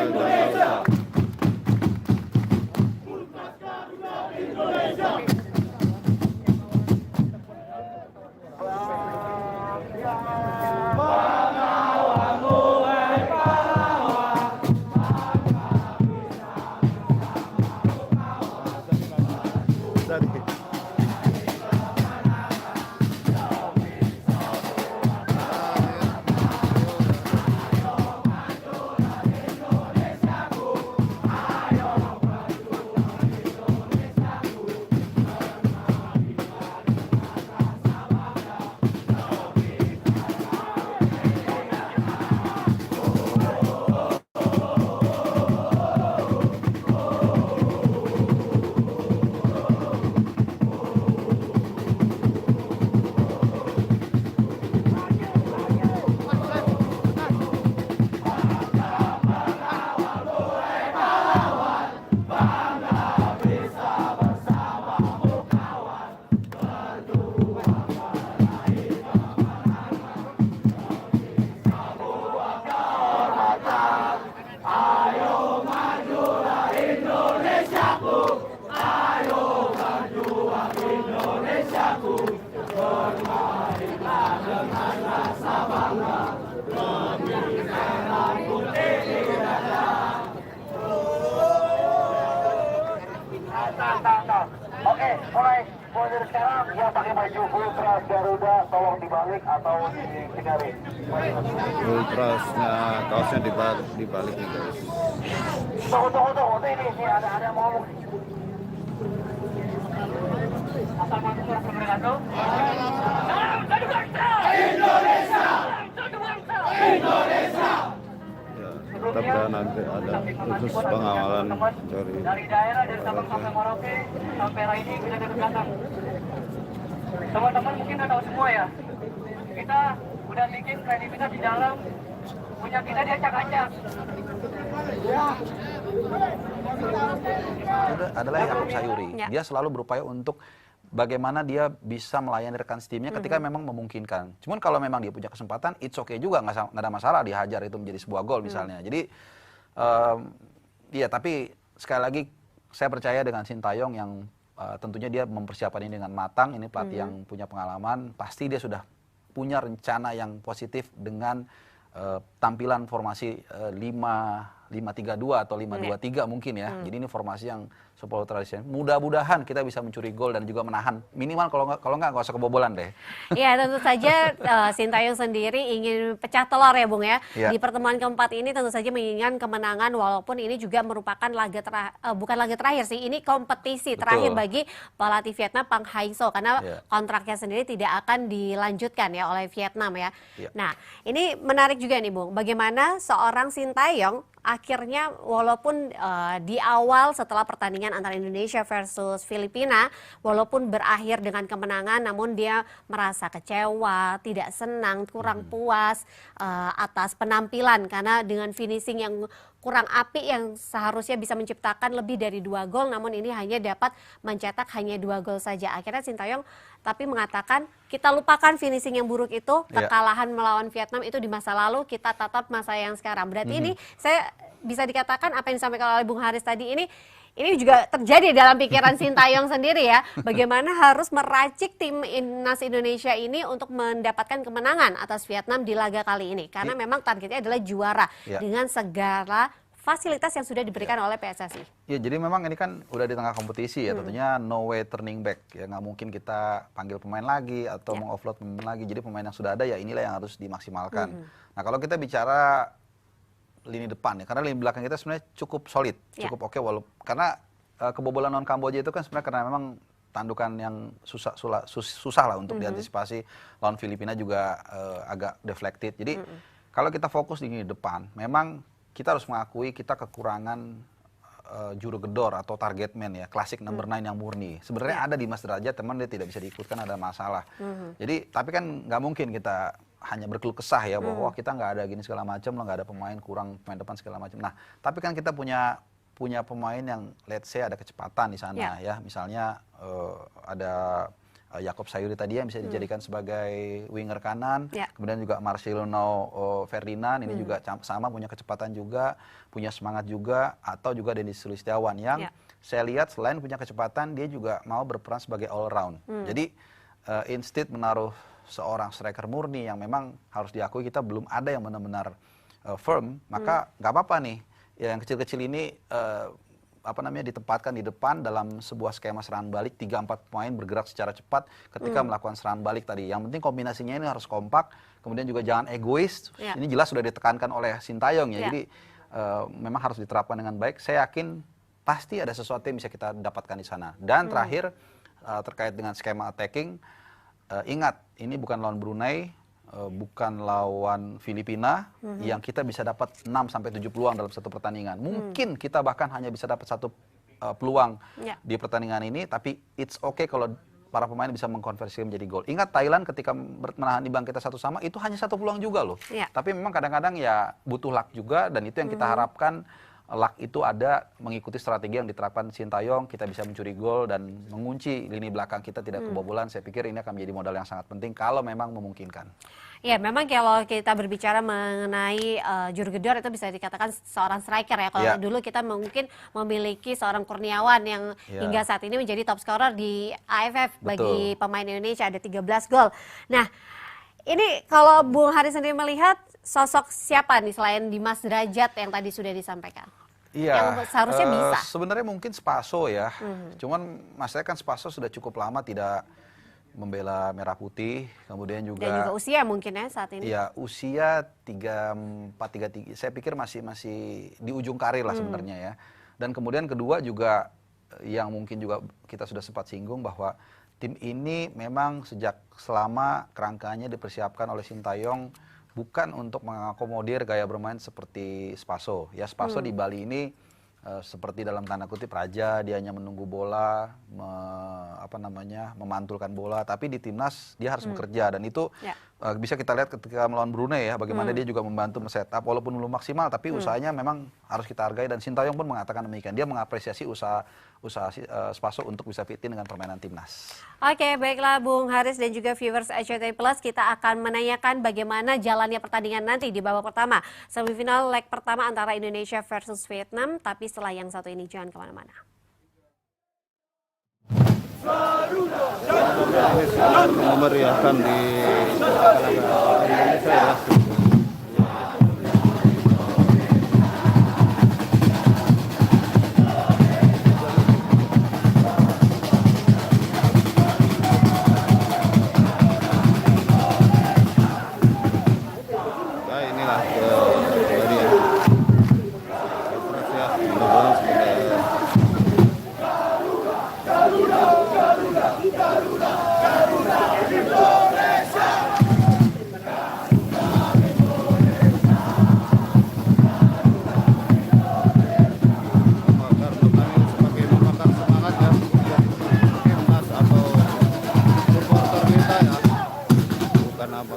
Indonesia. Oke, mulai dari sekarang yang pakai baju Ultras Garuda tolong dibalik atau dihindari. Ultrasnya kaosnya dibalik nih guys. Tunggu, ini ada mau ngomong. Assalamualaikum warahmatullahi wabarakatuh. Salam satu bangsa. Indonesia. Satu bangsa. Indonesia. Tetap dan nanti ada khusus pengawalan dari daerah dari Sabang sampai Merauke sampai Raini kita ke belakang. Teman-teman mungkin udah tahu semua ya. Kita udah bikin kreativitas di dalam, punya kita diacak-acak. Adalah Yakub Sayuri. Dia selalu berupaya untuk bagaimana dia bisa melayani rekan timnya ketika memang memungkinkan. Cuman kalau memang dia punya kesempatan, it's okay juga, nggak ada masalah dihajar itu menjadi sebuah gol misalnya. Jadi, ya tapi sekali lagi saya percaya dengan Sintayong yang tentunya dia mempersiapkan ini dengan matang. Ini pelatih yang punya pengalaman, pasti dia sudah punya rencana yang positif dengan tampilan formasi 5-3-2 atau 5-2-3 mungkin ya. Jadi ini formasi yang sepuluh tradisional. Mudah-mudahan kita bisa mencuri gol dan juga menahan. Minimal kalau nggak usah kebobolan deh. Ya tentu saja Sintayong sendiri ingin pecah telur ya Bung ya. Di pertemuan keempat ini tentu saja menginginkan kemenangan walaupun ini juga merupakan bukan laga terakhir sih. Ini kompetisi terakhir bagi pelatih Vietnam Pang Hang-seo karena kontraknya sendiri tidak akan dilanjutkan ya oleh Vietnam ya. Nah ini menarik juga nih Bung. Bagaimana seorang Sintayong akhirnya walaupun di awal setelah pertandingan antara Indonesia versus Filipina, walaupun berakhir dengan kemenangan, namun dia merasa kecewa, tidak senang, kurang puas atas penampilan karena dengan finishing yang kurang apik yang seharusnya bisa menciptakan lebih dari 2 gol, namun ini hanya dapat mencetak hanya 2 gol saja. Akhirnya Sintayong tapi mengatakan kita lupakan finishing yang buruk itu, kekalahan melawan Vietnam itu di masa lalu, kita tatap masa yang sekarang. Berarti ini saya bisa dikatakan apa yang disampaikan oleh Bung Haris tadi ini juga terjadi dalam pikiran Sintayong sendiri ya. Bagaimana harus meracik timnas Indonesia ini untuk mendapatkan kemenangan atas Vietnam di laga kali ini. Karena memang targetnya adalah juara dengan segala fasilitas yang sudah diberikan oleh PSSI. Ya, jadi memang ini kan udah di tengah kompetisi ya, tentunya no way turning back. Ya nggak mungkin kita panggil pemain lagi atau mengoffload pemain lagi. Jadi pemain yang sudah ada ya inilah yang harus dimaksimalkan. Nah kalau kita bicara lini depan ya, karena lini belakang kita sebenarnya cukup solid, cukup oke karena kebobolan lawan Kamboja itu kan sebenarnya karena memang tandukan yang susah lah untuk diantisipasi. Lawan Filipina juga agak deflected. Jadi kalau kita fokus di lini depan, memang kita harus mengakui kita kekurangan juru gedor atau target man ya, klasik number 9 yang murni. Sebenarnya ada di Mas Derajat, teman dia tidak bisa diikutkan, ada masalah. Jadi tapi kan nggak mungkin kita hanya berkeluh kesah ya bahwa kita nggak ada gini segala macam, nggak ada pemain kurang pemain depan segala macam. Nah tapi kan kita punya pemain yang let's say ada kecepatan di sana ya. Misalnya ada Yakob Sayuri tadi yang bisa dijadikan sebagai winger kanan, Ya. kemudian juga Marcelino Ferdinand ini juga sama punya kecepatan juga, punya semangat juga, atau juga Denis Sulistiawan yang Ya. saya lihat selain punya kecepatan dia juga mau berperan sebagai all round. Jadi instead menaruh seorang striker murni yang memang harus diakui kita belum ada yang benar-benar firm, maka nggak apa-apa nih yang kecil-kecil ini ditempatkan di depan dalam sebuah skema serangan balik 3-4 pemain bergerak secara cepat ketika melakukan serangan balik tadi. Yang penting kombinasinya ini harus kompak, kemudian juga jangan egois. Ya. Ini jelas sudah ditekankan oleh Sintayong ya. Ya. Jadi memang harus diterapkan dengan baik. Saya yakin pasti ada sesuatu yang bisa kita dapatkan di sana. Dan terakhir terkait dengan skema attacking, ingat ini bukan lawan Brunei, bukan lawan Filipina yang kita bisa dapat 6-7 peluang dalam satu pertandingan. Mungkin kita bahkan hanya bisa dapat satu peluang Ya. di pertandingan ini, tapi it's okay kalau para pemain bisa mengkonversi menjadi gol. Ingat Thailand ketika menahan imbang kita 1-1 itu hanya satu peluang juga loh. Ya. Tapi memang kadang-kadang ya butuh luck juga, dan itu yang kita harapkan. Luck itu ada mengikuti strategi yang diterapkan Sintayong, kita bisa mencuri gol dan mengunci lini belakang kita tidak kebobolan. Saya pikir ini akan menjadi modal yang sangat penting kalau memang memungkinkan. Ya, memang kalau kita berbicara mengenai Jurgedor itu bisa dikatakan seorang striker ya. Kalau Ya. dulu kita mungkin memiliki seorang Kurniawan yang Ya. hingga saat ini menjadi top scorer di AFF bagi Betul. pemain Indonesia, ada 13 gol. Nah, ini kalau Bung Haris sendiri melihat sosok siapa nih selain Dimas Derajat yang tadi sudah disampaikan? Iya, Yang seharusnya bisa. Sebenarnya mungkin Spaso ya. Cuman masalahnya kan Spaso sudah cukup lama tidak membela Merah Putih, kemudian Dan juga juga usia mungkin ya saat ini. ya usia 34, 33. Saya pikir masih di ujung karir lah sebenarnya ya. Dan kemudian kedua juga yang mungkin juga kita sudah sempat singgung bahwa tim ini memang sejak selama kerangkanya dipersiapkan oleh Sintayong bukan untuk mengakomodir gaya bermain seperti Spaso. Ya Spaso di Bali ini seperti dalam tanda kutip raja, dia hanya menunggu bola, memantulkan bola. Tapi di timnas dia harus bekerja, dan itu Ya. bisa kita lihat ketika melawan Brunei ya, bagaimana dia juga membantu men-setup walaupun belum maksimal, tapi usahanya memang harus kita hargai, dan Sintayong pun mengatakan demikian. Dia mengapresiasi usaha Spaso untuk bisa fit in dengan permainan timnas. Oke, baiklah Bung Haris dan juga viewers SCTV Plus, kita akan menanyakan bagaimana jalannya pertandingan nanti di babak pertama. Semifinal leg pertama antara Indonesia versus Vietnam, tapi setelah yang satu ini jangan kemana-mana. Ini sedang memeriahkan di Indonesia ya. Nah inilah dari ya. Terus ya, mudah-mudahan semoga agar bertanding sebagai membakar semangat ya timnas atau supporter kita ya, bukan apa